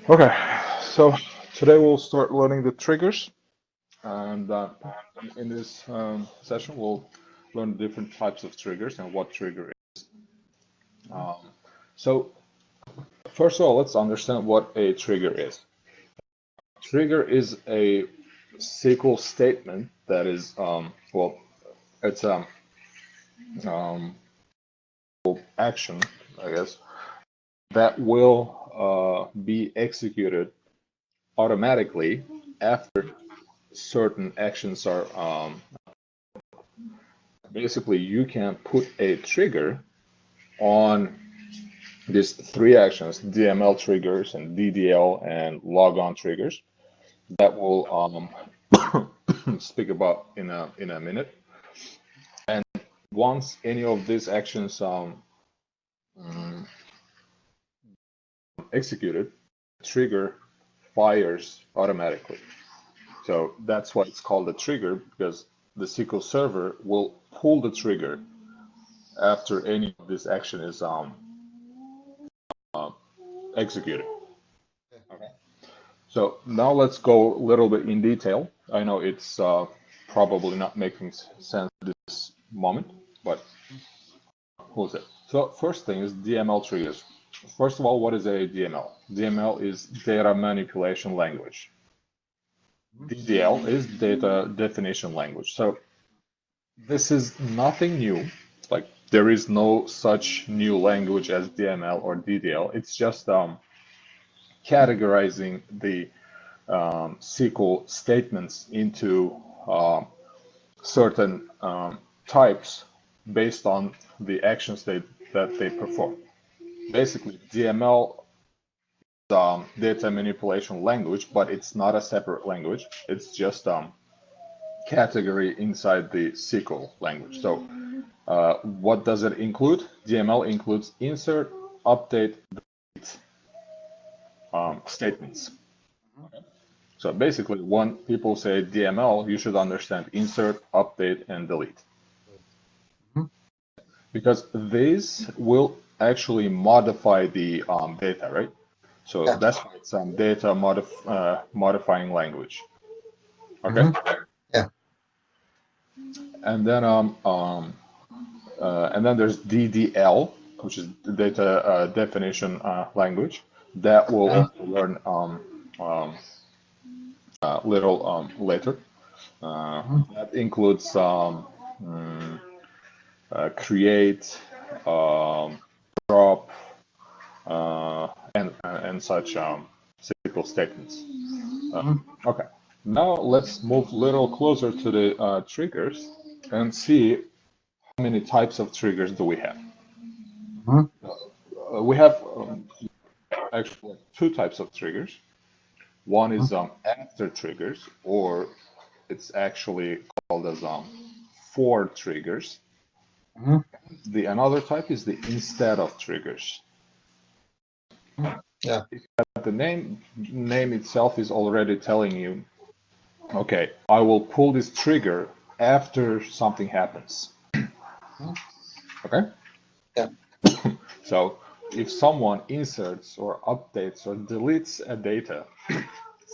Okay, so today we'll start learning the triggers, and in this session we'll learn different types of triggers and what trigger is. Um, so first of all, let's understand what a trigger is. Trigger is a SQL statement that is, well, it's um, action, I guess, that will be executed automatically after certain actions are basically you can put a trigger on these three actions, DML triggers and DDL and logon triggers that we'll speak about in a minute. And once any of these actions executed, trigger fires automatically. So that's why it's called a trigger, because the SQL Server will pull the trigger after any of this action is executed. Okay. So now let's go a little bit in detail. I know it's probably not making sense at this moment, but who's it? So first thing is DML triggers. First of all, what is a DML? DML is data manipulation language. DDL is data definition language. So this is nothing new. Like there is no such new language as DML or DDL. It's just categorizing the SQL statements into certain types based on the actions that they perform. Basically, DML is data manipulation language, but it's not a separate language. It's just category inside the SQL language. So what does it include? DML includes insert, update, delete statements. Okay. So basically, when people say DML, you should understand insert, update, and delete. Because these will actually modify the data, right? So Yeah. that's why it's data modifying language. Okay. Yeah. And then there's DDL, which is data definition language that we'll also learn little later. That includes create, drop, and such SQL statements. Okay, now let's move a little closer to the triggers and see how many types of triggers do we have. We have actually two types of triggers. One is after triggers, or it's actually called as for triggers. The another type is the instead of triggers. Yeah. The name itself is already telling you, okay, I will pull this trigger after something happens. Okay? Yeah. So if someone inserts or updates or deletes a data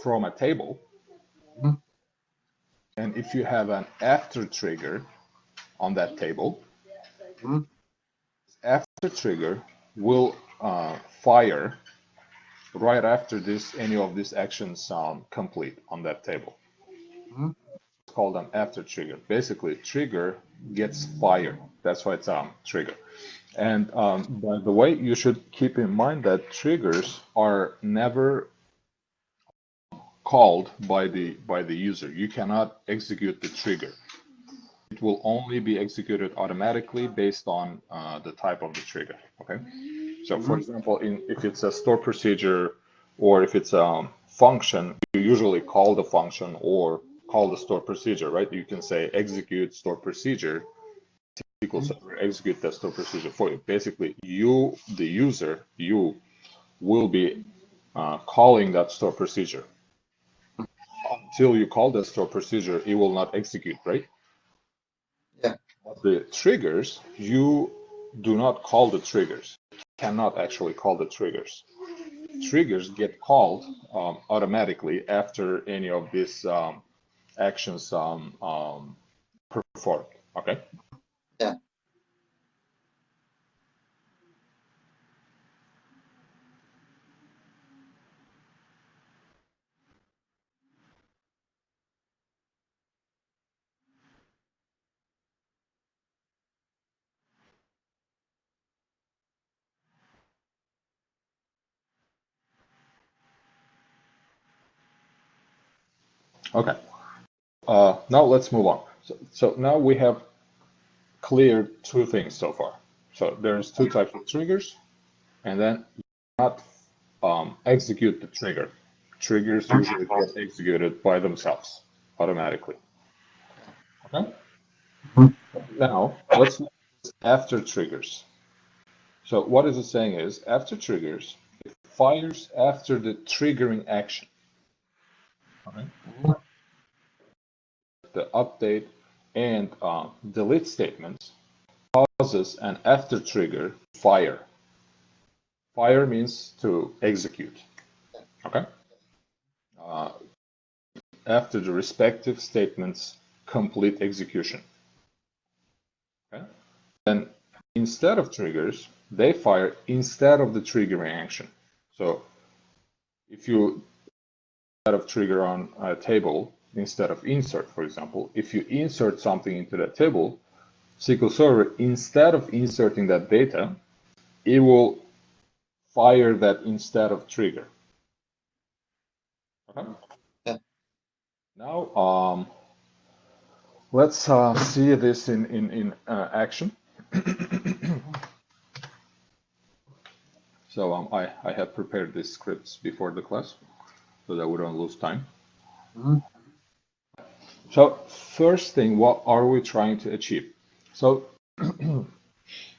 from a table, and if you have an after trigger on that table, after trigger will fire right after this any of these actions complete on that table. It's called an after trigger. Basically, trigger gets fired. That's why it's trigger. And by the way, you should keep in mind that triggers are never called by the user. You cannot execute the trigger. It will only be executed automatically based on the type of the trigger. Okay. So for example, if it's a store procedure or if it's a function, you usually call the function or call the store procedure, right? You can say execute store procedure, SQL Server execute that store procedure for you. Basically, you, the user, you will be calling that store procedure. Until you call the store procedure, it will not execute, right? Yeah. But the triggers, you do not call the triggers. You cannot actually call the triggers. triggers get called automatically after any of these actions performed. Okay. Yeah. Okay. Now let's move on. So now we have cleared two things so far. So there's two types of triggers, and then you not execute the trigger. Triggers usually get executed by themselves automatically. Okay. Now let's look after triggers. So what is it saying is after triggers, it fires after the triggering action. Okay. The update and delete statements causes an after trigger fire. Fire means to execute. Okay. After the respective statements complete execution. Okay. Then instead of triggers, they fire instead of the triggering action. So if you instead of trigger on a table instead of insert, for example, if you insert something into that table, SQL Server, instead of inserting that data, it will fire that instead of trigger. Okay. Yeah. Now, let's see this in action. So I have prepared these scripts before the class so that we don't lose time. So first thing, what are we trying to achieve? So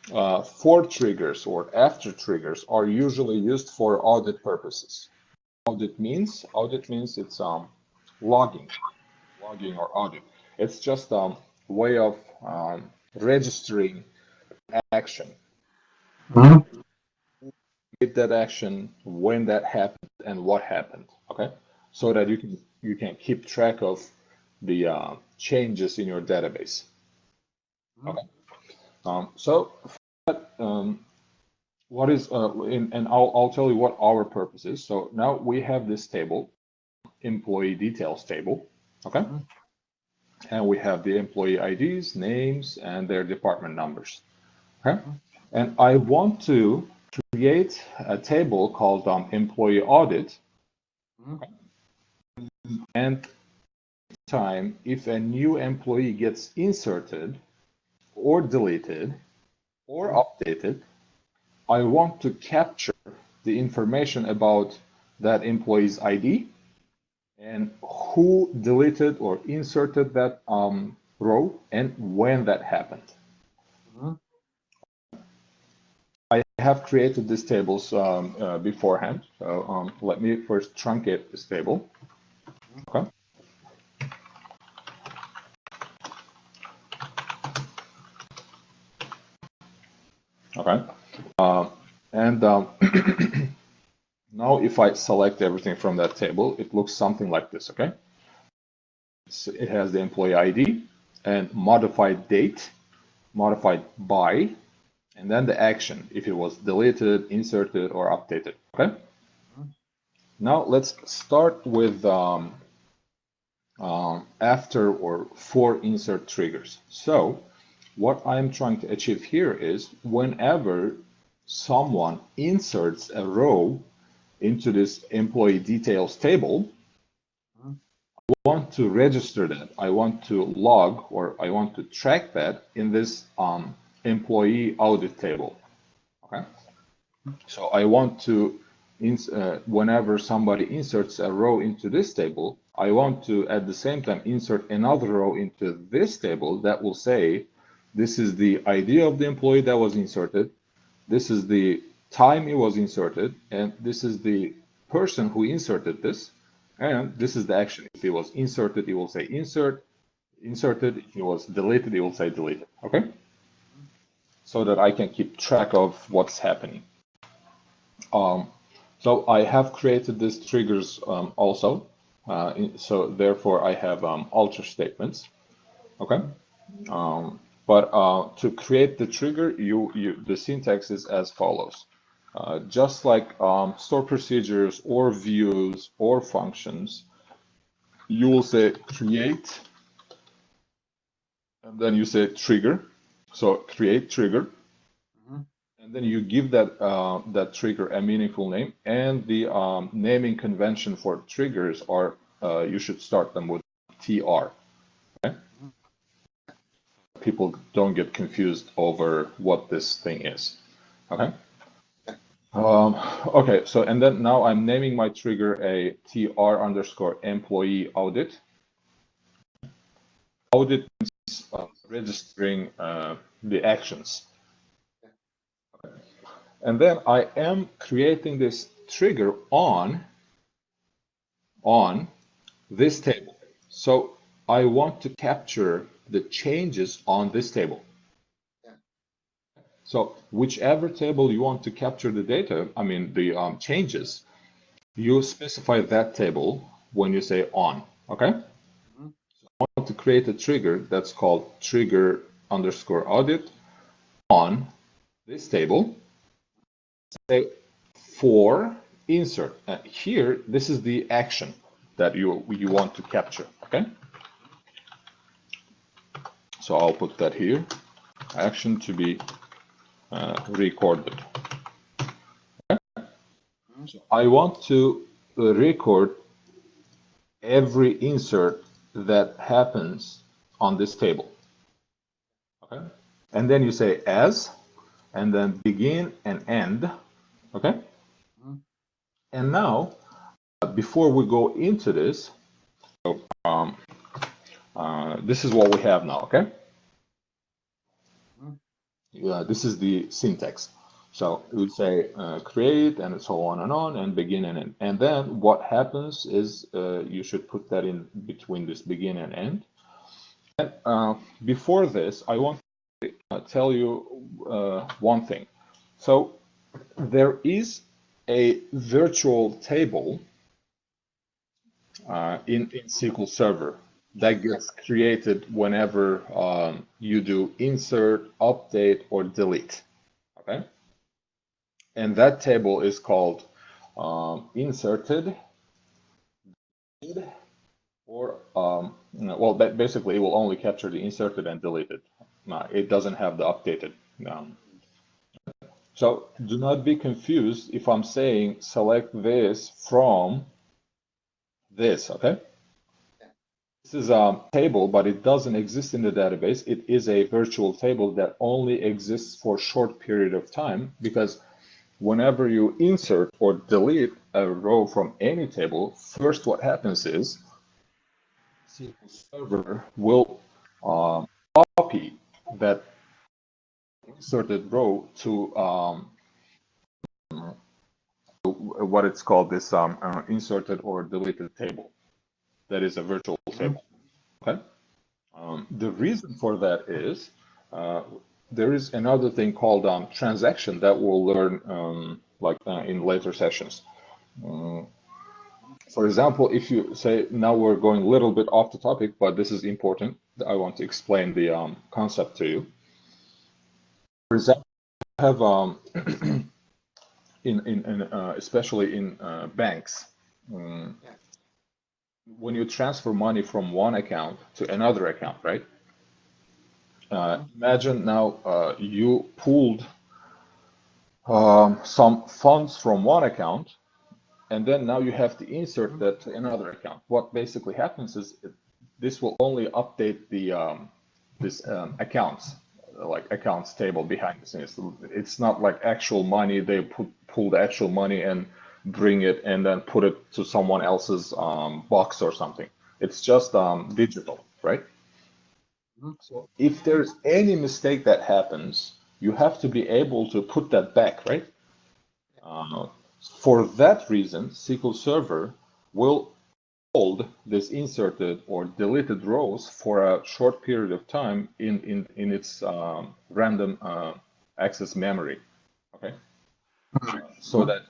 for triggers or after triggers are usually used for audit purposes. Audit means it's logging or audit. It's just a way of registering action. Did that action, when that happened, and what happened. Okay, so that you can keep track of the changes in your database. Okay. So what is and I'll tell you what our purpose is. So now we have this table, employee details table. Okay. And we have the employee IDs, names, and their department numbers. Okay. And I want to create a table called employee audit. Okay. And time, if a new employee gets inserted or deleted or updated, I want to capture the information about that employee's ID and who deleted or inserted that row and when that happened. I have created these tables beforehand. So let me first truncate this table. Okay. Okay. And now if I select everything from that table, it looks something like this, okay? So it has the employee ID and modified date, modified by, and then the action, if it was deleted, inserted, or updated, okay? Now let's start with after or for insert triggers. So what I'm trying to achieve here is whenever someone inserts a row into this employee details table, I want to register that. I want to log or I want to track that in this employee audit table. Okay. So I want to, whenever somebody inserts a row into this table, I want to at the same time insert another row into this table that will say, this is the ID of the employee that was inserted, this is the time it was inserted, and this is the person who inserted this, and this is the action. If it was inserted, it will say insert, inserted. If it was deleted, it will say deleted, okay? So that I can keep track of what's happening. So I have created these triggers also. So therefore I have alter statements. Okay. But to create the trigger, the syntax is as follows. Just like store procedures or views or functions, you will say create, and then you say trigger. So create trigger, and then you give that trigger a meaningful name. And the naming convention for triggers are you should start them with TR. Okay? People don't get confused over what this thing is. Okay. Okay, so and then now I'm naming my trigger a TR underscore employee audit. Audit means registering the actions. And then I am creating this trigger on this table. So I want to capture the changes on this table. So whichever table you want to capture the data, I mean the changes, you specify that table when you say on, okay? So I want to create a trigger that's called trigger underscore audit on this table. Say for insert. Here, this is the action that you want to capture, okay? So I'll put that here, action to be recorded. Okay? So I want to record every insert that happens on this table. Okay? And then you say as, and then begin and end. Okay? And now, before we go into this, so, this is what we have now, okay? This is the syntax. So it would say create and so on, and begin and end. And then what happens is you should put that in between this begin and end. And before this, I want to tell you one thing. So there is a virtual table in SQL Server that gets created whenever you do insert, update, or delete. Okay, and that table is called inserted, or well, basically it will only capture the inserted and deleted. It doesn't have the updated. So do not be confused if I'm saying select this from this. Okay. This is a table, but it doesn't exist in the database. It is a virtual table that only exists for a short period of time, because whenever you insert or delete a row from any table, first what happens is SQL Server will copy that inserted row to what it's called, this inserted or deleted table. That is a virtual table. Okay. The reason for that is there is another thing called transaction that we'll learn in later sessions. For example, if you say, now we're going a little bit off the topic, but this is important. I want to explain the concept to you. For example, you have especially in banks, when you transfer money from one account to another account, right? Imagine now you pulled some funds from one account, and then now you have to insert that to another account. What basically happens is this will only update the accounts, like accounts table behind the scenes. It's not like actual money. They pull the actual money and bring it and then put it to someone else's box or something. It's just digital, right? So if there's any mistake that happens, you have to be able to put that back, right? For that reason, SQL Server will hold this inserted or deleted rows for a short period of time in its random access memory. Okay, so that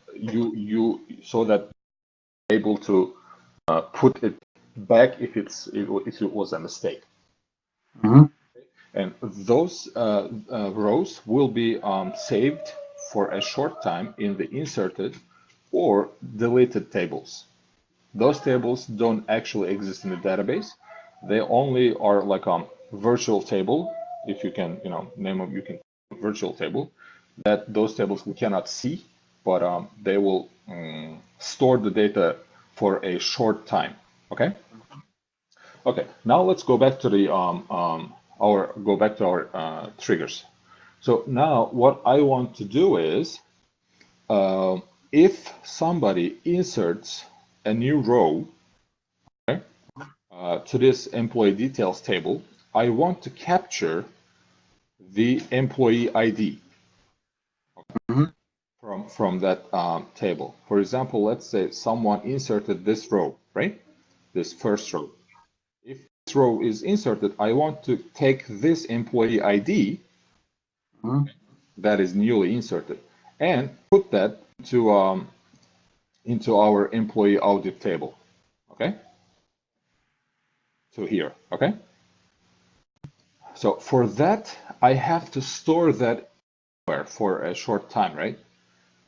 so that you're able to put it back if it was a mistake. And those rows will be saved for a short time in the inserted or deleted tables. Those tables don't actually exist in the database. They only are like a virtual table, if you can, name them, you can virtual table, that those tables we cannot see, but they will store the data for a short time. Okay. Okay. Now let's go back to the our triggers. So now what I want to do is, if somebody inserts a new row, okay, to this employee details table, I want to capture the employee ID from that table. For example, let's say someone inserted this row, right? This first row. If this row is inserted, I want to take this employee ID that is newly inserted and put that into our employee audit table. Okay? So here, okay? So for that, I have to store that for a short time, right?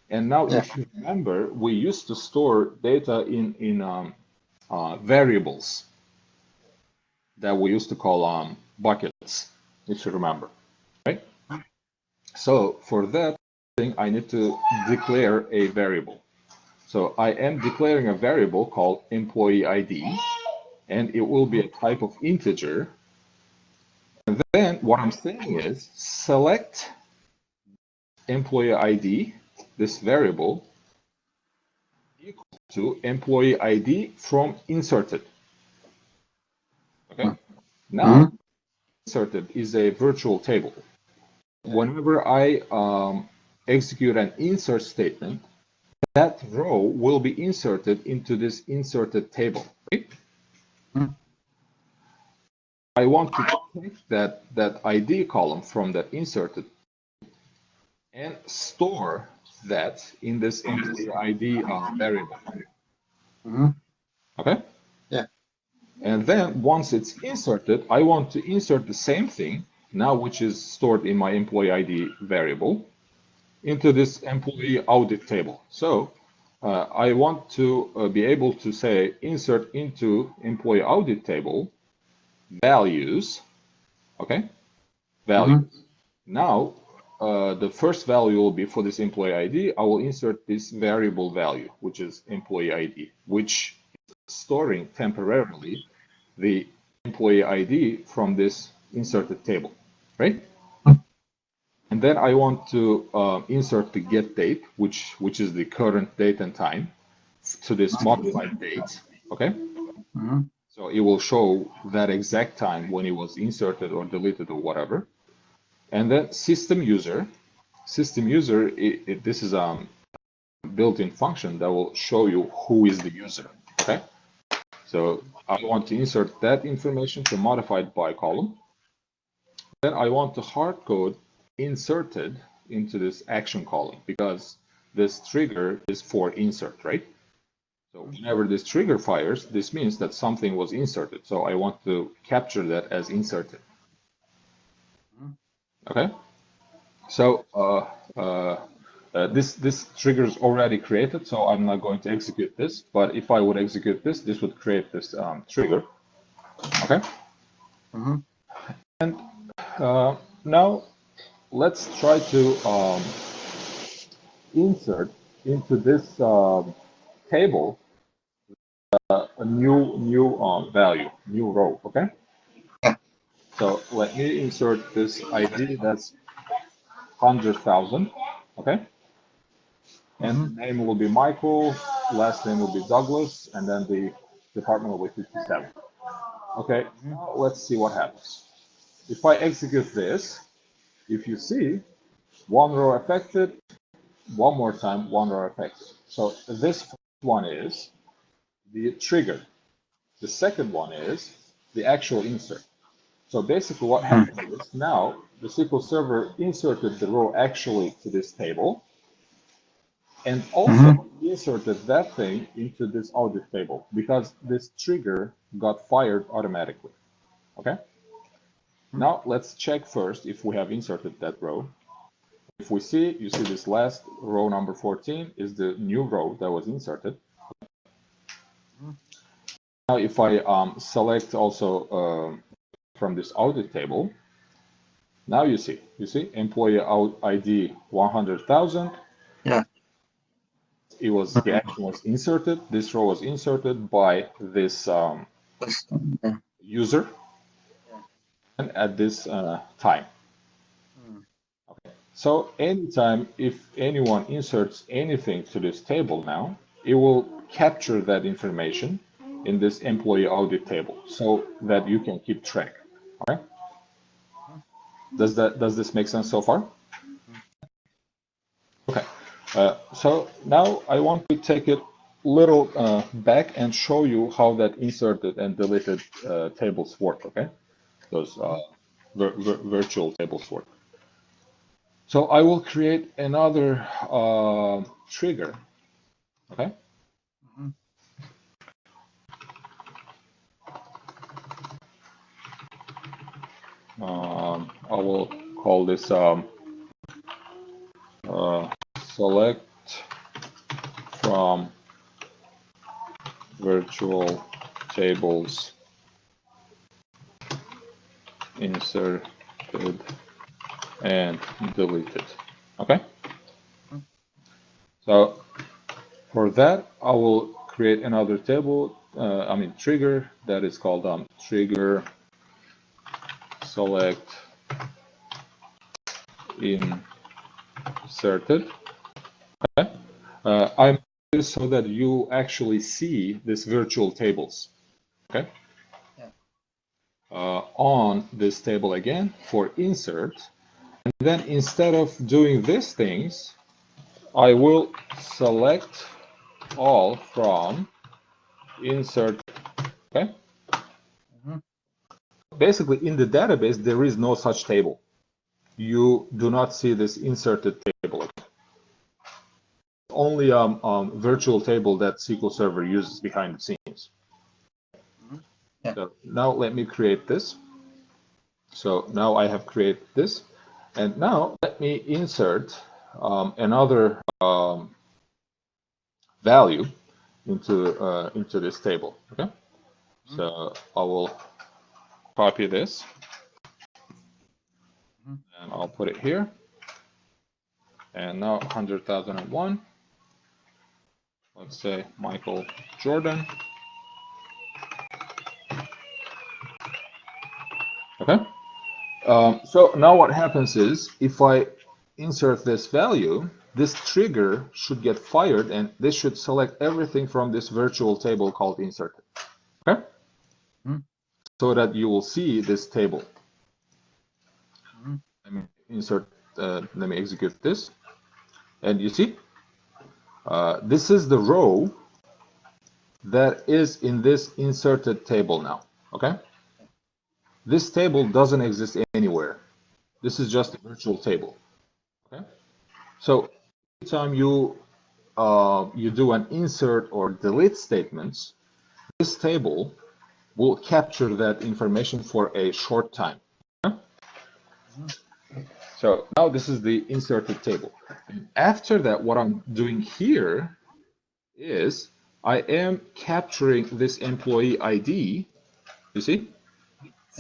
And now, if you remember, we used to store data in variables that we used to call buckets, if you remember, right? So for that thing, I need to declare a variable. So I am declaring a variable called employee ID, and it will be a type of integer. And then what I'm saying is select employee ID, this variable, equal to employee ID from inserted. Okay. Now, inserted is a virtual table. Whenever I execute an insert statement, that row will be inserted into this inserted table, right? I want to take that ID column from that inserted and store that in this employee ID variable. Okay? Yeah. And then once it's inserted, I want to insert the same thing now, which is stored in my employee ID variable, into this employee audit table. So I want to be able to say insert into employee audit table values, okay? Values. Now, the first value will be for this employee ID. I will insert this variable value, which is employee ID, which is storing temporarily the employee ID from this inserted table, right? And then I want to insert the get date, which is the current date and time, to this modified date, okay? So it will show that exact time when it was inserted or deleted or whatever. And then system user, this is a built-in function that will show you who is the user, okay? So I want to insert that information to modified by column. Then I want to hard code inserted into this action column because this trigger is for insert, right? So whenever this trigger fires, this means that something was inserted. So I want to capture that as inserted. Okay. So this trigger is already created, so I'm not going to execute this. But if I would execute this, this would create this trigger. Okay. And now let's try to insert into this table a new value, new row. Okay. Yeah. So let me insert this ID that's 100,000. Okay. And the name will be Michael, last name will be Douglas, and then the department will be 57. Okay, now let's see what happens. If I execute this, if you see, one row affected, one more time, one row affected. So this one is the trigger. The second one is the actual insert. So basically what happened is now the SQL Server inserted the row actually to this table, And also inserted that thing into this audit table because this trigger got fired automatically. Okay. Now let's check first if we have inserted that row. If we see, you see this last row number 14 is the new row that was inserted. Now if I select also from this audit table, now you see employee ID 100,000. Yeah. It was the action was inserted. This row was inserted by this user and at this time. Okay. So anytime if anyone inserts anything to this table now, it will capture that information in this employee audit table so that you can keep track. All right? Does this make sense so far? Okay. So now I want to take it little back and show you how that inserted and deleted tables work. Okay, those virtual tables work. So I will create another trigger. Okay. I will call this select from virtual tables inserted and deleted. Okay. So for that, I will create another table, trigger that is called trigger select inserted. Okay. I'm this so that you actually see these virtual tables. Okay. On this table again for insert, and then instead of doing these things, I will select all from insert. Okay. Basically, in the database, there is no such table. You do not see this inserted table. Only virtual table that SQL Server uses behind the scenes. Yeah. So now let me create this. So now I have created this, and now let me insert another value into this table. Okay. So I will copy this, and I'll put it here. And now 100,001. Let's say Michael Jordan. Okay. So now what happens is if I insert this value, this trigger should get fired and this should select everything from this virtual table called inserted. Okay. So that you will see this table. Let me insert, let me execute this. And you see, this is the row that is in this inserted table now. Okay. This table doesn't exist anywhere. This is just a virtual table. Okay. So anytime you do an insert or delete statements, this table will capture that information for a short time. Okay? So now this is the inserted table. And after that, what I'm doing here is I am capturing this employee ID, you see,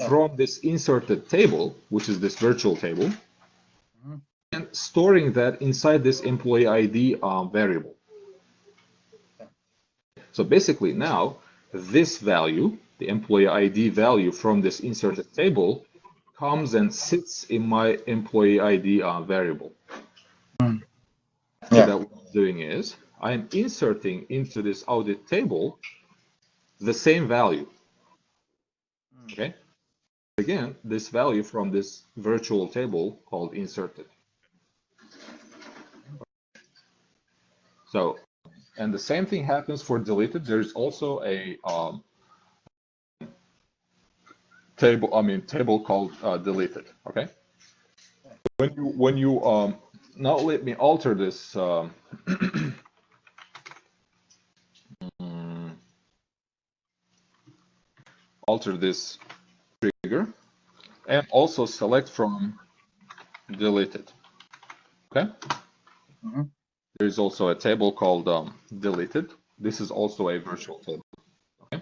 from this inserted table, which is this virtual table, and storing that inside this employee ID variable. So basically now, this value, the employee ID value from this inserted table, comes and sits in my employee ID variable. So that what I'm doing is, I'm inserting into this audit table the same value. Okay? Again, this value from this virtual table called inserted. So, and the same thing happens for deleted. There's also a table called deleted. Okay. When you now let me alter this. Alter this trigger and also select from deleted. Okay. Mm-hmm. There is also a table called deleted. This is also a virtual table. Okay.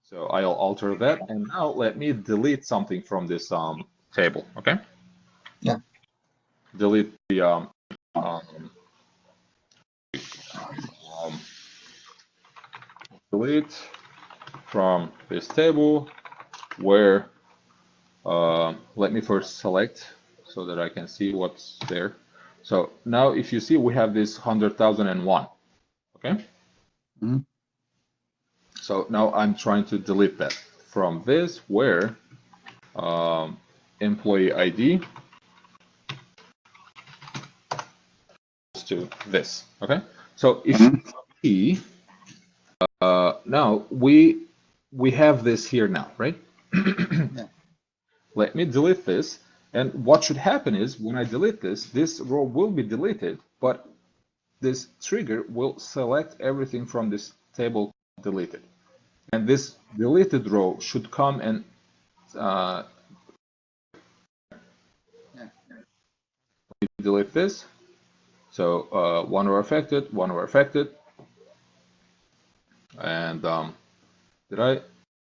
So I'll alter that, and now let me delete something from this table. Okay. Yeah. Delete the delete from this table where let me first select so that I can see what's there. So now if you see we have this 100,001. Okay. Mm-hmm. So now I'm trying to delete that from this where employee ID to this. Okay. So if you see now we have this here now, right? Yeah. Let me delete this. And what should happen is when I delete this, this row will be deleted, but this trigger will select everything from this table deleted. And this deleted row should come and delete this. So one row affected, one row affected. And did I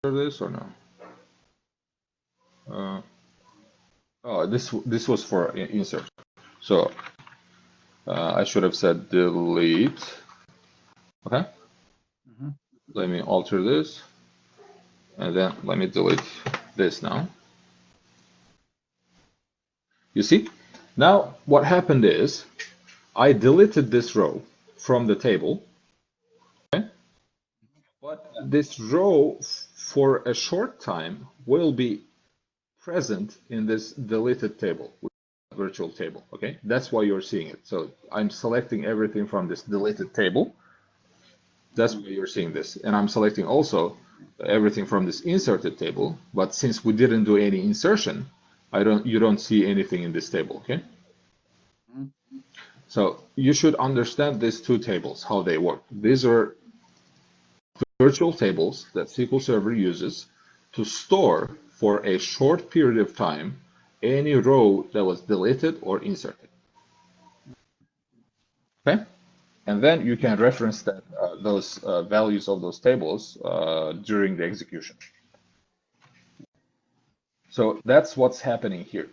do this or no? Oh, this was for insert. So I should have said delete. Okay. Mm-hmm. Let me alter this, and then let me delete this now. You see, now what happened is I deleted this row from the table. Okay. But this row for a short time will be present in this deleted table, virtual table. Okay, that's why you're seeing it. So I'm selecting everything from this deleted table. That's why you're seeing this. And I'm selecting also everything from this inserted table. But since we didn't do any insertion, you don't see anything in this table. Okay. Mm-hmm. So you should understand these two tables, how they work. These are virtual tables that SQL Server uses to store for a short period of time any row that was deleted or inserted. Okay, and then you can reference that those values of those tables during the execution. So that's what's happening here.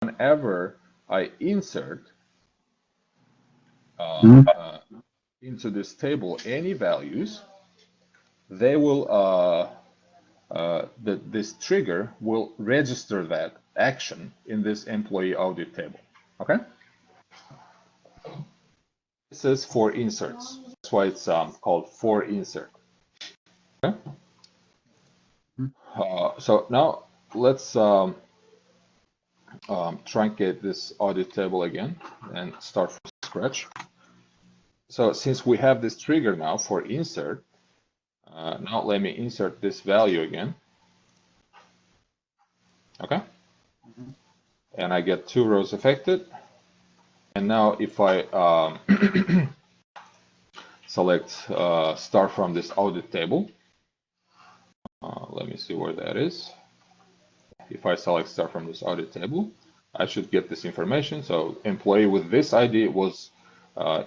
Whenever I insert into this table any values, they will this trigger will register that action in this employee audit table. Okay. This is for inserts. That's why it's called for insert. Okay. So now let's truncate this audit table again and start from scratch. So since we have this trigger now for insert, now let me insert this value again. Okay. And I get 2 rows affected. And now if I select start from this audit table, let me see where that is. If I select start from this audit table, I should get this information. So employee with this ID was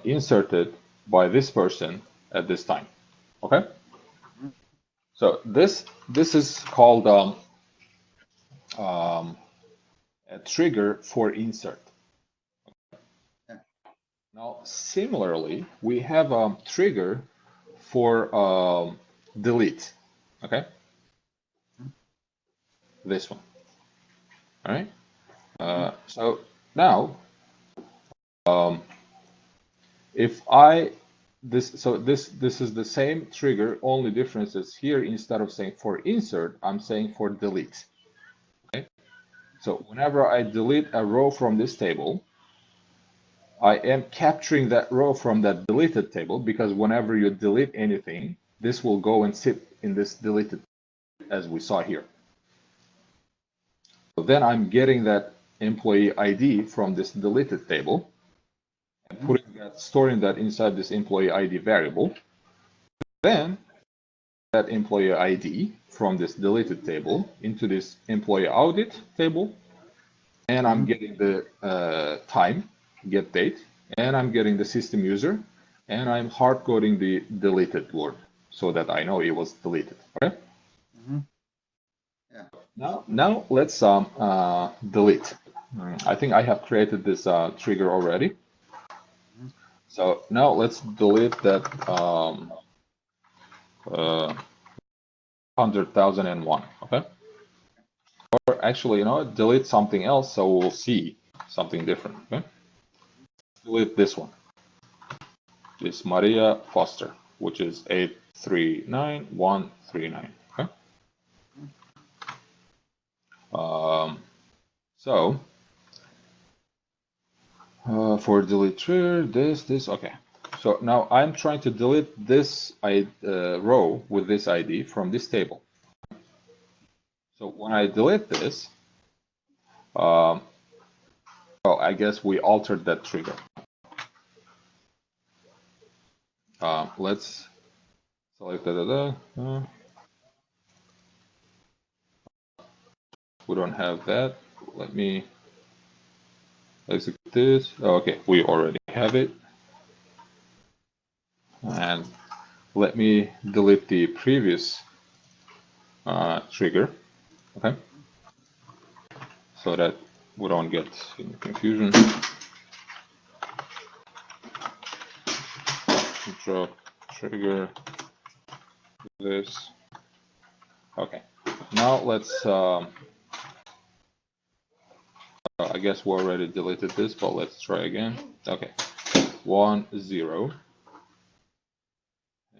inserted by this person at this time. Okay. So this is called a trigger for insert. Now similarly, we have a trigger for delete. Okay. This one. All right. So now, if I this is the same trigger. Only difference is here instead of saying for insert, I'm saying for delete. Okay. So whenever I delete a row from this table, I am capturing that row from that deleted table because whenever you delete anything, this will go and sit in this deleted as we saw here. So then I'm getting that employee ID from this deleted table and storing that inside this employee ID variable. Then that employee ID from this deleted table into this employee audit table, and I'm getting the time, get date, and I'm getting the system user, and I'm hard coding the deleted word so that I know it was deleted. Okay. Yeah. Now let's delete. I think I have created this trigger already. So now let's delete that 100,001. Okay. Or actually, delete something else so we'll see something different. Okay. Delete this one. This Maria Foster, which is 839139. Okay. So for delete trigger, this, okay. So now I'm trying to delete this row with this ID from this table. So when I delete this, well, I guess we altered that trigger. Let's select we don't have that. Let me execute this. Oh, okay, we already have it. And let me delete the previous trigger, okay? So that we don't get any confusion. Drop trigger this. Okay. Now let's. I guess we already deleted this, but let's try again. Okay. 1 0.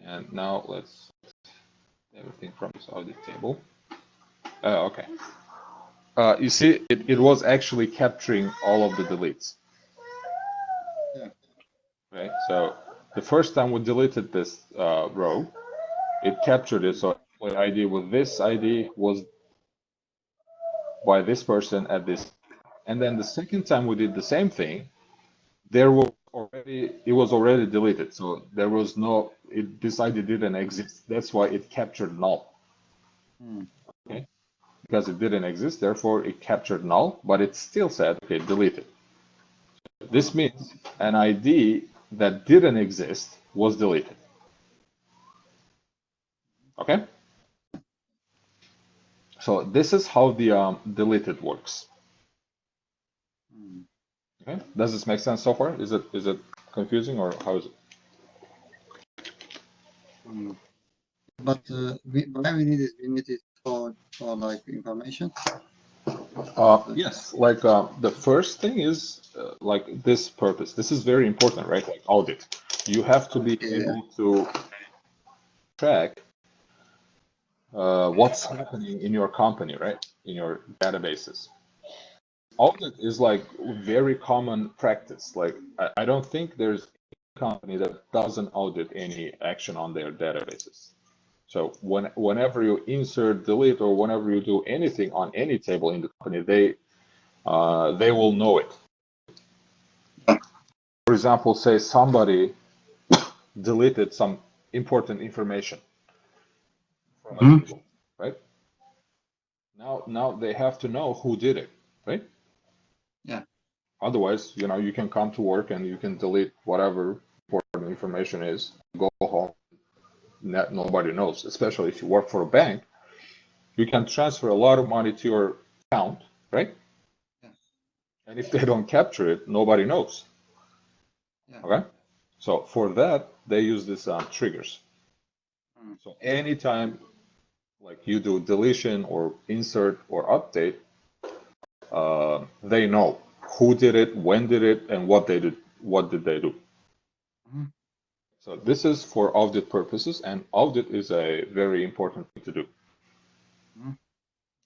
And now let's everything from this audit table. Okay. You see, it was actually capturing all of the deletes. Yeah. Okay. So the first time we deleted this row, it captured it. So employee ID with this ID was by this person at this. And then the second time we did the same thing, it was already deleted. So there was no, this ID didn't exist. That's why it captured null. Okay. Because it didn't exist, therefore it captured null, but it still said, okay, deleted. This means an ID that didn't exist was deleted. Okay? So this is how the deleted works. Okay? Does this make sense so far? Is it confusing or how is it? But why we need it? We need it for like information. Yes, like the first thing is like this purpose. This is very important, right? Like audit. You have to be able to track what's happening in your company, right? In your databases. Audit is like very common practice. Like I don't think there's a company that doesn't audit any action on their databases. So whenever you insert, delete, or whenever you do anything on any table in the company, they will know it. For example, say somebody deleted some important information from a table, right? Now they have to know who did it, right? Yeah. Otherwise, you can come to work and you can delete whatever important information is, go home, nobody knows. Especially if you work for a bank, you can transfer a lot of money to your account, right? Yeah. And if they don't capture it, nobody knows. Yeah. Okay? So for that, they use these triggers. So anytime like you do deletion or insert or update, they know who did it, when did it, and what they did. What did they do? So this is for audit purposes, and audit is a very important thing to do.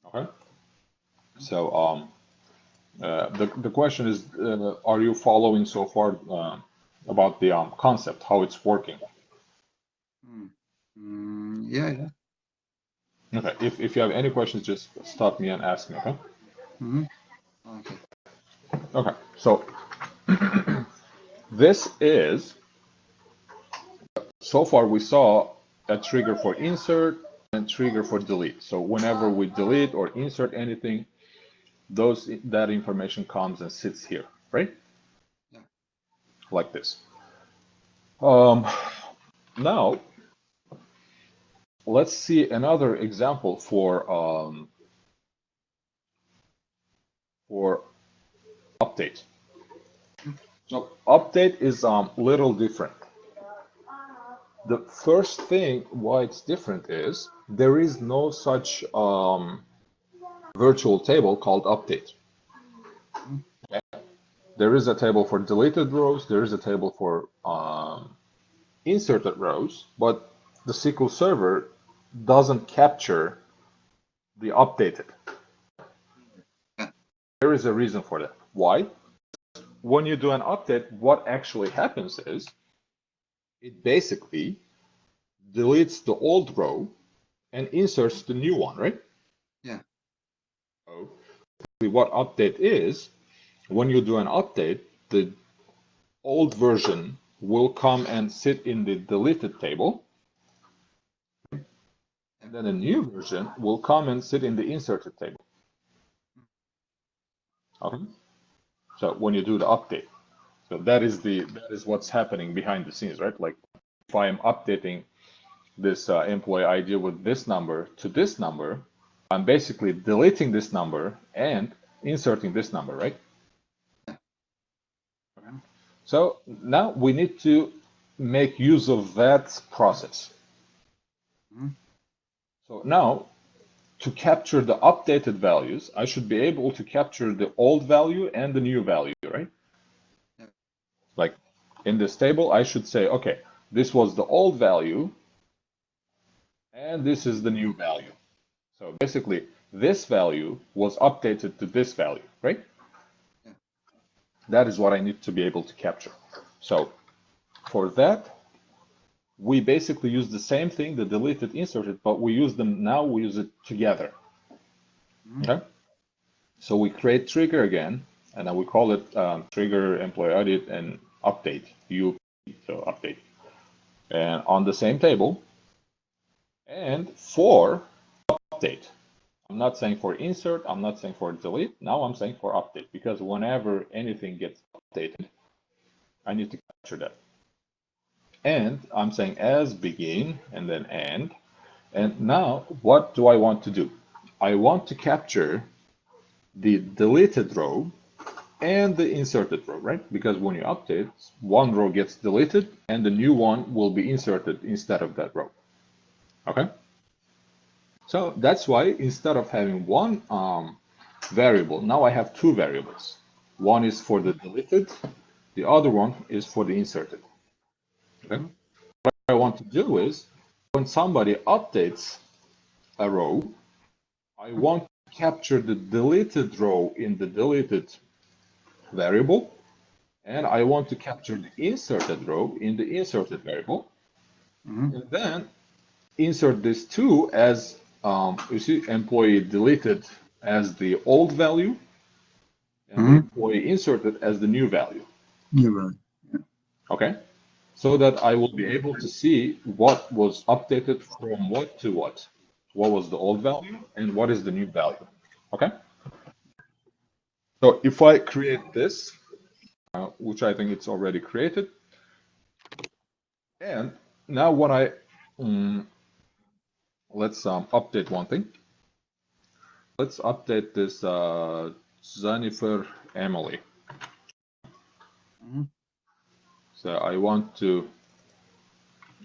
Okay. So the question is, are you following so far about the concept, how it's working? Yeah, yeah. Okay. If you have any questions, just stop me and ask me. Okay. Okay. Okay, so this is, so far we saw a trigger for insert and trigger for delete. So whenever we delete or insert anything, that information comes and sits here, right? Yeah. Like this. Now, let's see another example for update. So update is little different. The first thing why it's different is there is no such virtual table called update. Okay? There is a table for deleted rows, there is a table for inserted rows, but the SQL Server doesn't capture the updated. Yeah. There is a reason for that. Why? When you do an update, what actually happens is it basically deletes the old row and inserts the new one, right? Yeah. So what update is, when you do an update, the old version will come and sit in the deleted table, and then a new version will come and sit in the inserted table. Okay? So when you do the update, so that is what's happening behind the scenes, right? Like if I am updating this employee ID with this number to this number, I'm basically deleting this number and inserting this number, right? Okay. So now we need to make use of that process. So now, to capture the updated values, I should be able to capture the old value and the new value, right? Yeah. Like in this table, I should say, okay, this was the old value and this is the new value. So basically, this value was updated to this value, right? Yeah. That is what I need to be able to capture. So for that, we basically use the same thing, the deleted, inserted, but we use them now, we use it together. Okay? So we create trigger again, and then we call it trigger employee audit and update, UP, so update. And on the same table, and for update. I'm not saying for insert, I'm not saying for delete, now I'm saying for update, because whenever anything gets updated, I need to capture that. And I'm saying as begin and then end. And now what do I want to do? I want to capture the deleted row and the inserted row, right? Because when you update, one row gets deleted and the new one will be inserted instead of that row. Okay? So that's why instead of having one variable, now I have two variables. One is for the deleted, the other one is for the inserted. Okay? What I want to do is when somebody updates a row, I want to capture the deleted row in the deleted variable, and I want to capture the inserted row in the inserted variable, and then insert these two as, you see, employee deleted as the old value, and the employee inserted as the new value. You're right. Okay? So that I will be able to see what was updated from what to what. What was the old value and what is the new value. Okay? So if I create this, which I think it's already created, and now when I let's update one thing. Let's update this Jennifer Emily. So I want to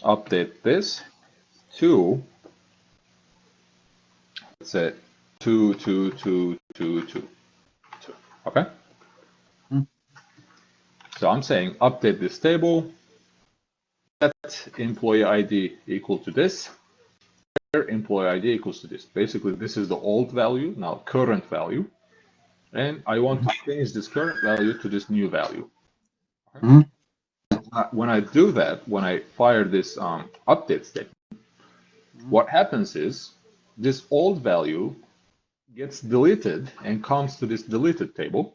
update this to, let's say, 22222. Okay? So I'm saying update this table, set employee ID equal to this, employee ID equals to this. Basically, this is the old value, now current value, and I want to change this current value to this new value. Okay? When I do that, when I fire this update statement, what happens is this old value gets deleted and comes to this deleted table.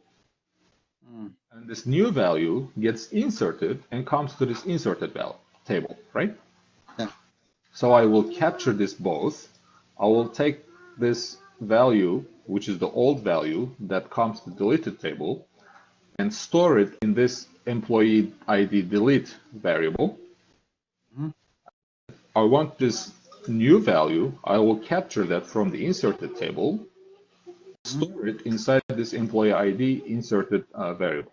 And this new value gets inserted and comes to this inserted table, right? Yeah. So I will capture this both. I will take this value, which is the old value that comes to the deleted table, and store it in this employee ID delete variable. I want this new value. I will capture that from the inserted table, store it inside this employee ID inserted variable.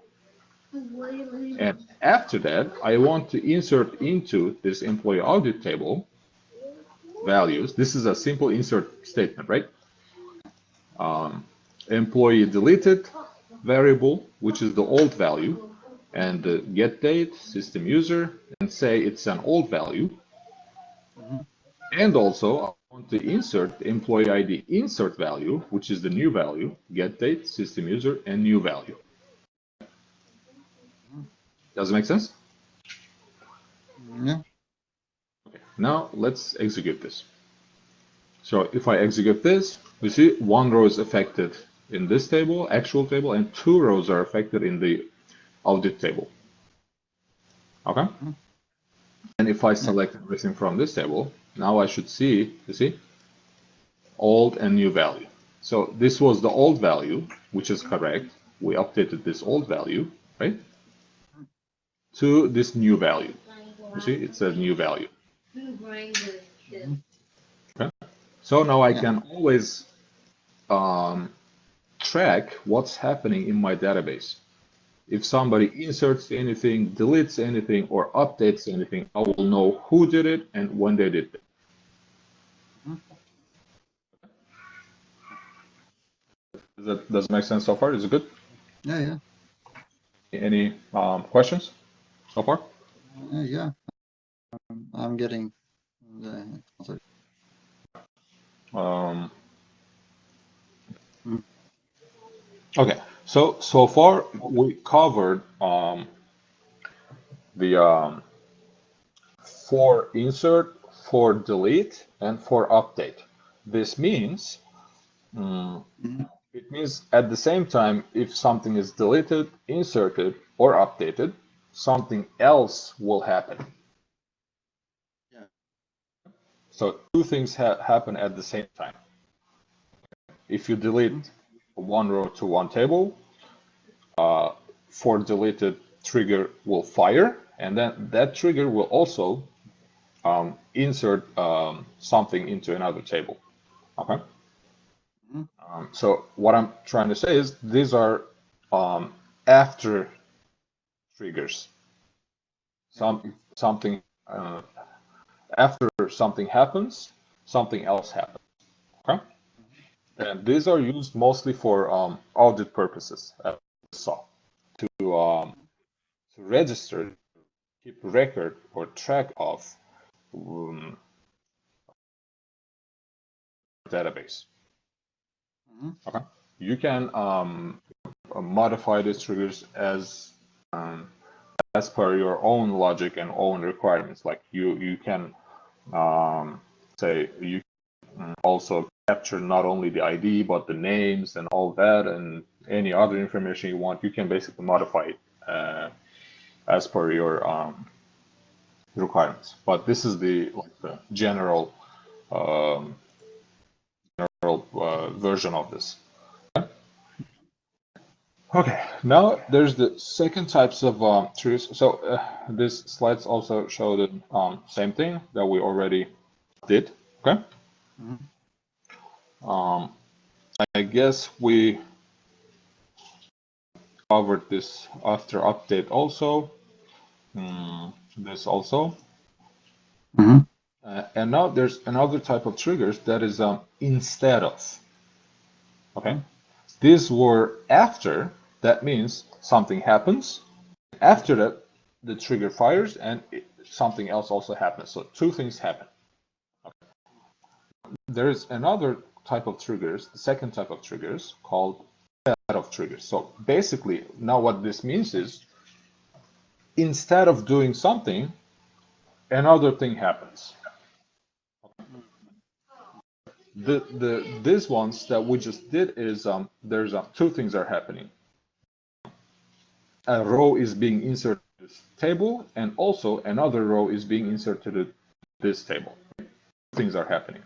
And after that, I want to insert into this employee audit table values. This is a simple insert statement, right? Employee deleted variable, which is the old value, and the get date, system user, and say it's an old value. And also, I want to insert the employee ID insert value, which is the new value, get date, system user, and new value. Does it make sense? Yeah. Okay. Now let's execute this. So if I execute this, we see one row is affected in this table, actual table, and two rows are affected in the audit table. Okay? And if I select everything from this table, now I should see, you see, old and new value. So this was the old value, which is correct. We updated this old value, right, to this new value. You see, it says new value. Okay? So now I can always track what's happening in my database. If somebody inserts anything, deletes anything, or updates anything, I will know who did it and when they did it. Does it make sense so far? Is it good? Yeah. Any questions so far? Yeah. I'm getting the answer. Okay, so far we covered the for insert, for delete, and for update. This means it means at the same time, if something is deleted, inserted, or updated, something else will happen. Yeah. So two things happen at the same time. If you delete one row to one table, for deleted trigger will fire, and then that trigger will also insert something into another table. Okay. So what I'm trying to say is these are after triggers. Something after something happens, something else happens. Okay. And these are used mostly for audit purposes, as we saw, to register, keep record or track of database. Okay. You can modify these triggers as per your own logic and own requirements. Like you can say you can also capture not only the ID but the names and all that and any other information you want. You can basically modify it as per your requirements. But this is the general version of this. Okay, now there's the second types of triggers. So this slides also show the same thing that we already did. Okay. I guess we covered this after update also. This also. And now there's another type of triggers that is instead of. Okay. These were after. That means something happens. After that, the trigger fires and something else also happens. So two things happen. Okay. There is another type of triggers, the second type of triggers called instead of triggers. So basically, now what this means is instead of doing something, another thing happens. These ones that we just did is there's two things are happening. a row is being inserted to this table, and also another row is being inserted to this table. Things are happening.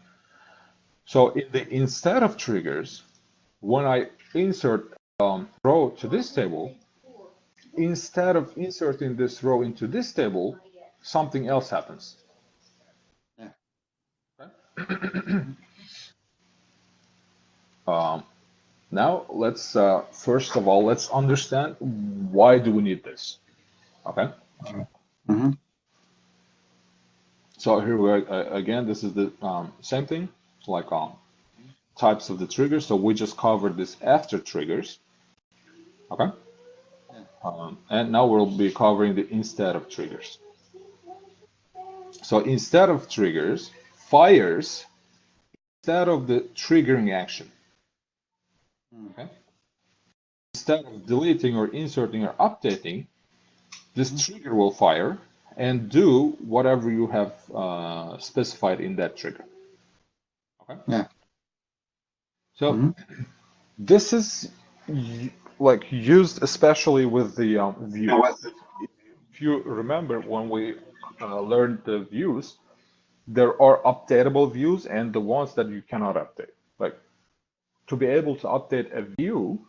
So in the instead of triggers, when I insert row to this table, instead of inserting this row into this table, something else happens. Yeah. Now let's first of all let's understand why do we need this. Okay. Mm-hmm. So here we are again. This is the same thing, like types of the triggers. So we just covered this after triggers. Okay. Yeah. And now we'll be covering the instead of triggers. So instead of triggers, fires instead of the triggering action. Okay. Instead of deleting or inserting or updating, this trigger will fire and do whatever you have specified in that trigger. Okay. Yeah. So this is like used especially with the view. If you remember when we learned the views, there are updatable views and the ones that you cannot update. Like to be able to update a view,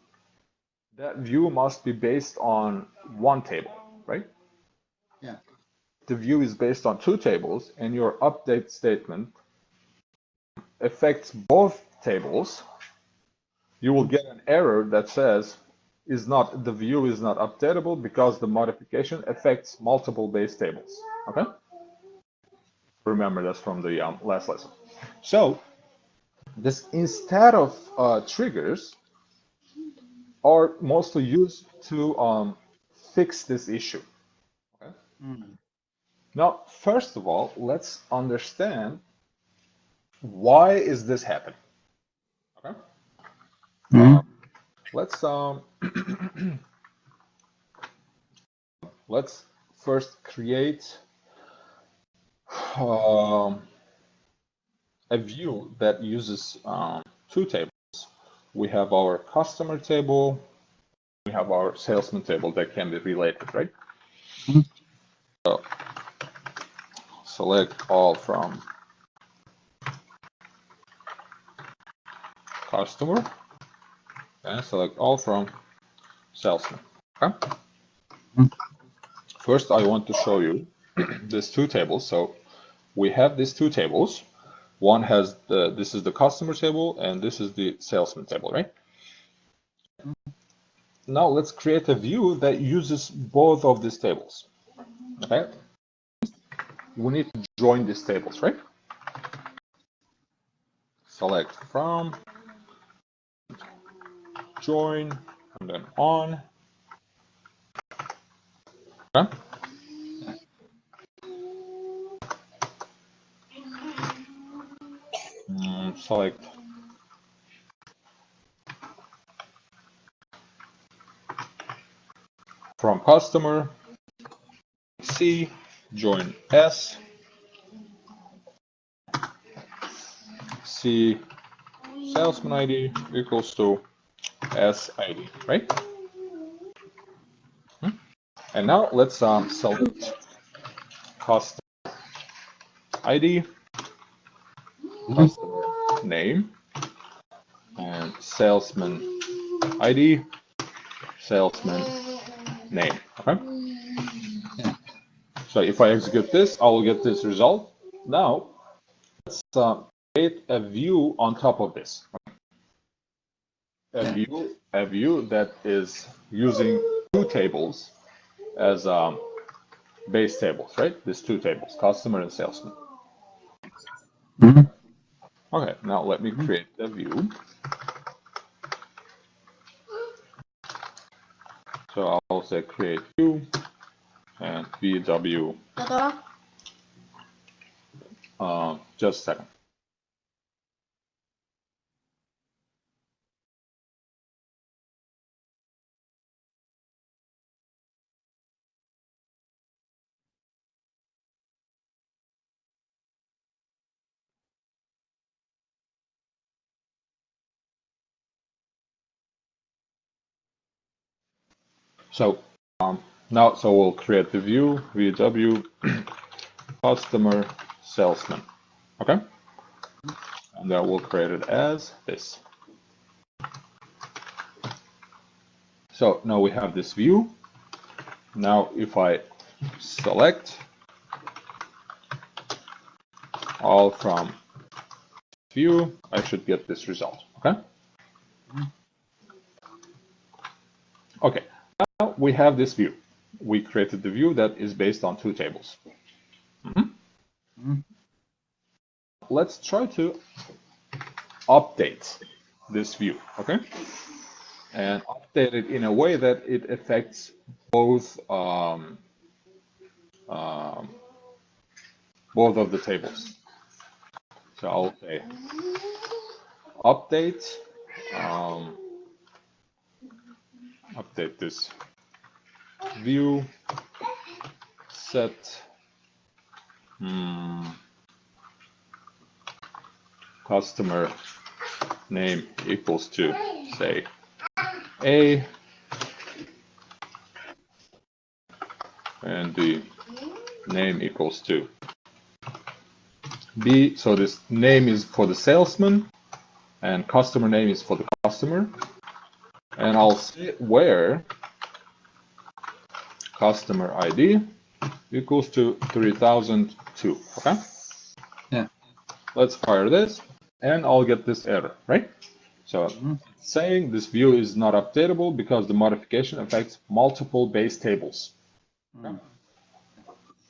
that view must be based on one table, right? Yeah. The view is based on two tables and your update statement affects both tables, you will get an error that says the view is not updatable because the modification affects multiple base tables. Okay? Remember that's from the last lesson. So this instead of triggers are mostly used to fix this issue. Okay? Now, first of all, let's understand why is this happening. Okay? Let's let's first create um, a view that uses two tables. We have our customer table, we have our salesman table that can be related, right? So select all from customer and select all from salesman. Okay. First, I want to show you these two tables. So we have these two tables. One has this is the customer table and this is the salesman table, right? Now let's create a view that uses both of these tables. Okay. We need to join these tables, right? Select from, join, and then on. Okay. Select from customer, C, join S, C salesman ID equals to S ID, right? And now let's select customer ID, customer name, and salesman ID, salesman name. Okay. Yeah. So if I execute this, I will get this result. Now let's create a view on top of this. A view that is using two tables as base tables, right? These two tables, customer and salesman. Okay, now let me create a view. So I'll say create view and VW. Just a second. So Now, so we'll create the view VW customer salesman. Okay, and then we'll create it as this. So now we have this view. Now, if I select all from view, I should get this result. Okay. Okay. Now we have this view. We created the view that is based on two tables. Let's try to update this view, okay? And update it in a way that it affects both both of the tables. So I'll say update update this view set customer name equals to, say, A, and the name equals to B. So this name is for the salesman and customer name is for the customer. And I'll say where customer ID equals to 3002. Okay? Yeah. Let's fire this and I'll get this error, right? So it's saying this view is not updatable because the modification affects multiple base tables. Okay?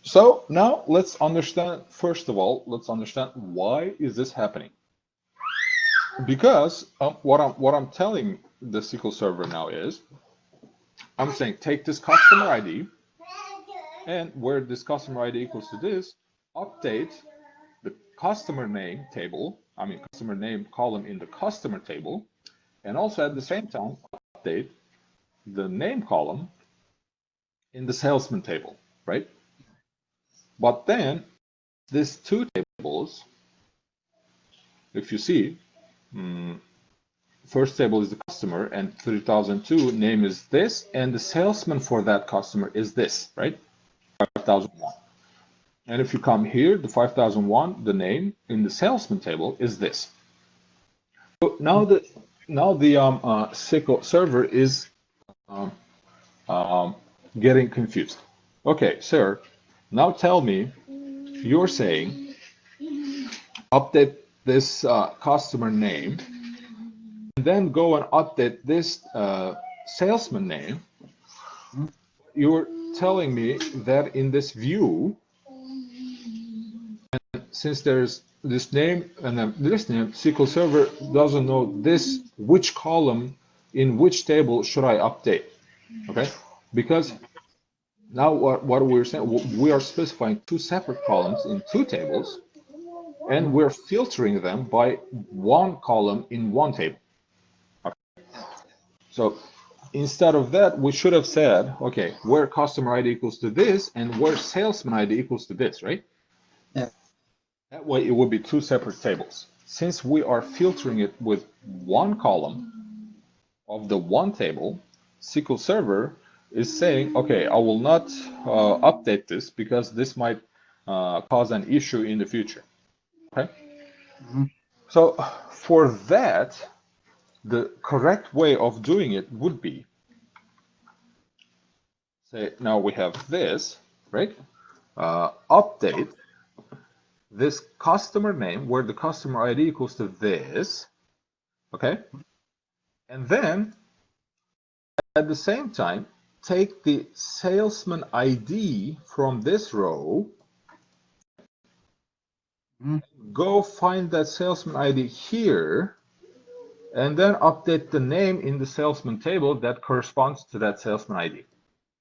So now let's understand, first of all, let's understand why is this happening? Because what I'm telling the SQL Server now is, I'm saying take this customer ID, and where this customer ID equals to this, update the customer name table, customer name column in the customer table, and also at the same time update the name column in the salesman table, right? But then these two tables, if you see, first table is the customer and 3002 name is this, and the salesman for that customer is this, right? 5001. And if you come here, the 5001, the name in the salesman table is this. So now the SQL Server is getting confused. Okay, sir, now tell me, you're saying update this customer name and then go and update this salesman name. You're telling me that in this view, and since there's this name and then this name, SQL Server doesn't know this, which column in which table should I update, okay? Because now what we're saying, we are specifying two separate columns in two tables, and we're filtering them by one column in one table. Okay. So instead of that, we should have said, okay, where customer ID equals to this and where salesman ID equals to this, right? Yeah. That way it would be two separate tables. Since we are filtering it with one column of the one table, SQL Server is saying, okay, I will not update this because this might cause an issue in the future. Okay? So for that, the correct way of doing it would be, say, now we have this, right? Update this customer name where the customer ID equals to this, okay? And then at the same time, take the salesman ID from this row, go find that salesman ID here, and then update the name in the salesman table that corresponds to that salesman ID,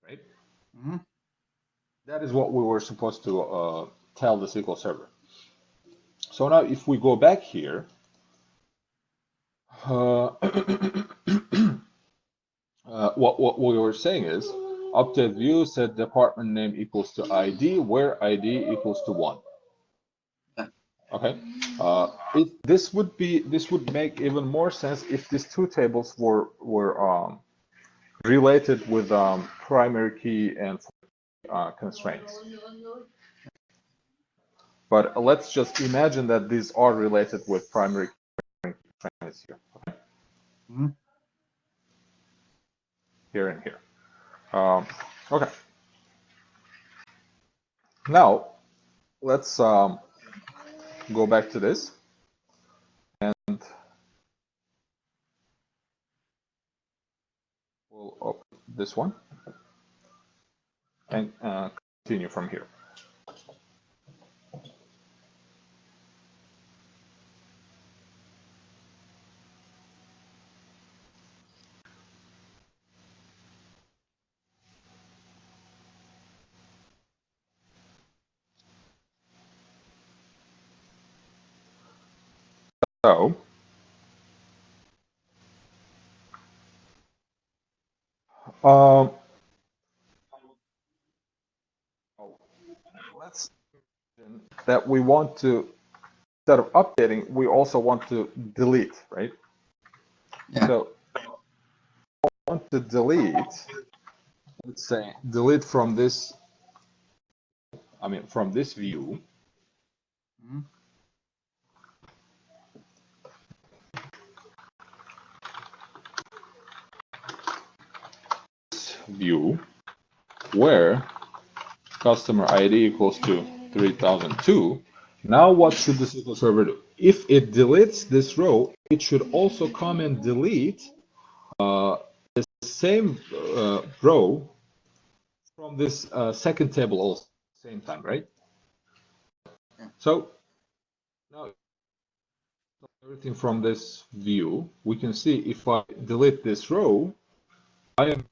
right? That is what we were supposed to tell the SQL Server. So now if we go back here, what we were saying is update view set department name equals to ID where ID equals to 1. Okay, this would make even more sense if these two tables were related with primary key and constraints. But let's just imagine that these are related with primary key constraints here. Okay? Mm-hmm. Here and here. Okay. Now, let's go back to this. And we'll open this one and continue from here. So, let's imagine that we want to, instead of updating, we also want to delete, right? Yeah. So, I want to delete, let's say, delete from this, from this view. Mm-hmm. View where customer ID equals to 3002. Now what should the SQL Server do? If it deletes this row, it should also come and delete the same row from this second table also at the same time, right? Yeah. So now everything from this view, we can see if I delete this row, I am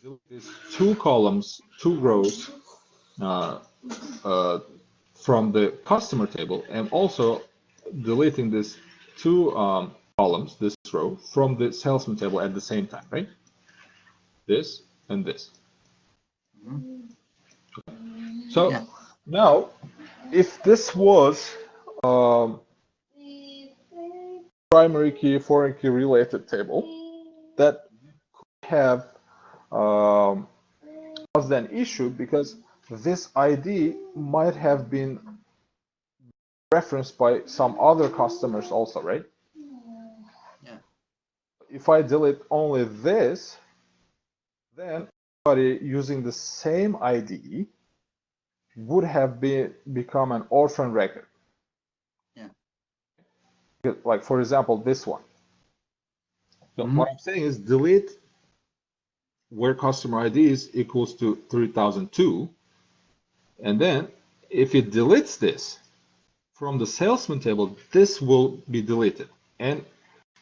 deleting these two columns, two rows from the customer table, and also deleting this two columns, this row, from the salesman table at the same time, right? This and this. Mm-hmm. So Yeah. now, if this was primary key, foreign key related table, that could have caused an issue because this ID might have been referenced by some other customers also, right? Yeah. If I delete only this, then everybody using the same ID would have become an orphan record. Yeah. Like, for example, this one. So Mm-hmm. what I'm saying is delete where customer ID is equals to 3002. And then if it deletes this from the salesman table, this will be deleted. And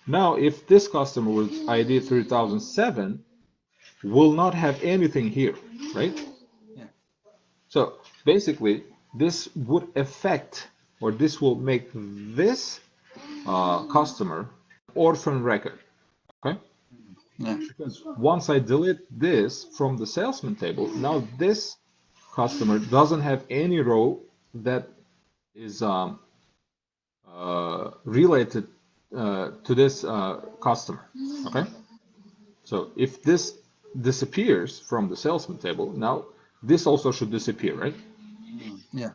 now if this customer with ID 3007 will not have anything here, right? Yeah. So basically, this would affect, or this will make this customer orphan record, okay? Yeah. Because once I delete this from the salesman table, now this customer doesn't have any row that is related to this customer, okay? So if this disappears from the salesman table, now this also should disappear, right? Yeah.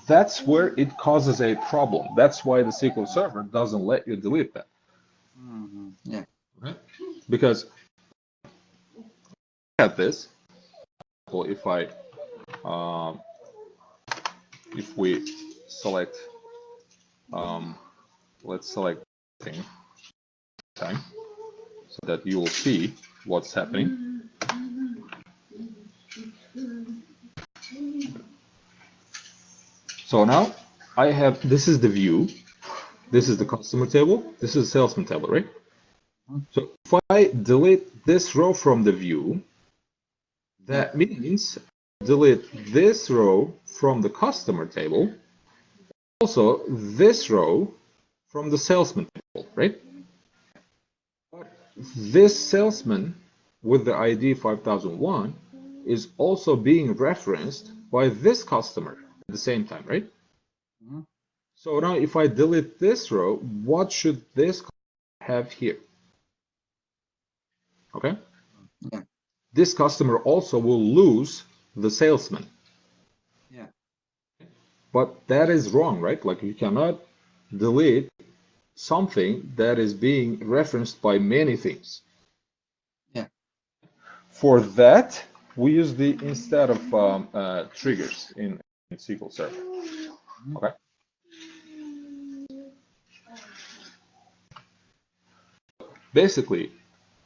That's where it causes a problem. That's why the SQL Server doesn't let you delete that. Mm-hmm. Yeah. Okay? Because at this, if I if we select let's select thing time so that you will see what's happening. So now I have, this is the view, this is the customer table, this is the salesman table, right? So if I delete this row from the view, that means delete this row from the customer table, also this row from the salesman table, right? But this salesman with the ID 5001 is also being referenced by this customer at the same time, right? Mm-hmm. So now if I delete this row, what should this have here? Okay? Yeah. This customer also will lose the salesman. Yeah. But that is wrong, right? Like you cannot delete something that is being referenced by many things. Yeah. For that, we use the instead of triggers in SQL Server. Okay. Basically,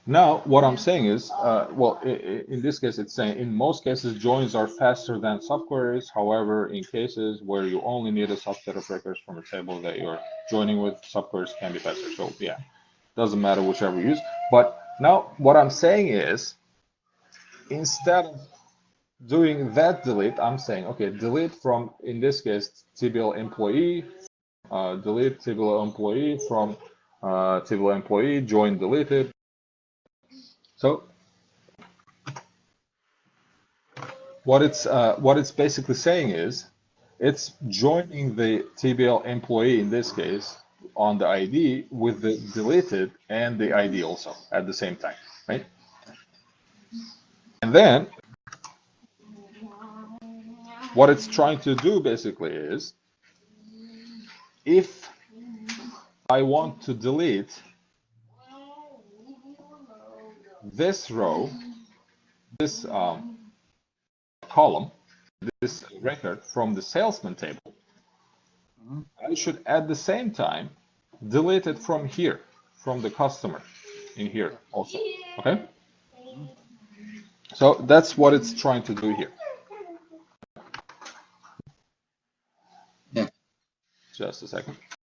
now what I'm saying is, well, in this case, it's saying in most cases joins are faster than subqueries. However, in cases where you only need a subset of records from a table that you're joining with, subqueries can be faster. So yeah, doesn't matter whichever you use. But now what I'm saying is, instead of doing that delete, I'm saying, okay, delete from, in this case, TBL employee, delete TBL employee from TBL employee, join deleted. So what it's basically saying is, it's joining the TBL employee in this case on the ID with the deleted and the ID also at the same time, right? And then what it's trying to do basically is, if I want to delete this row, this column, this record from the salesman table, I should at the same time delete it from here, from the customer in here also. Okay? So that's what it's trying to do here. Yeah. Just a second.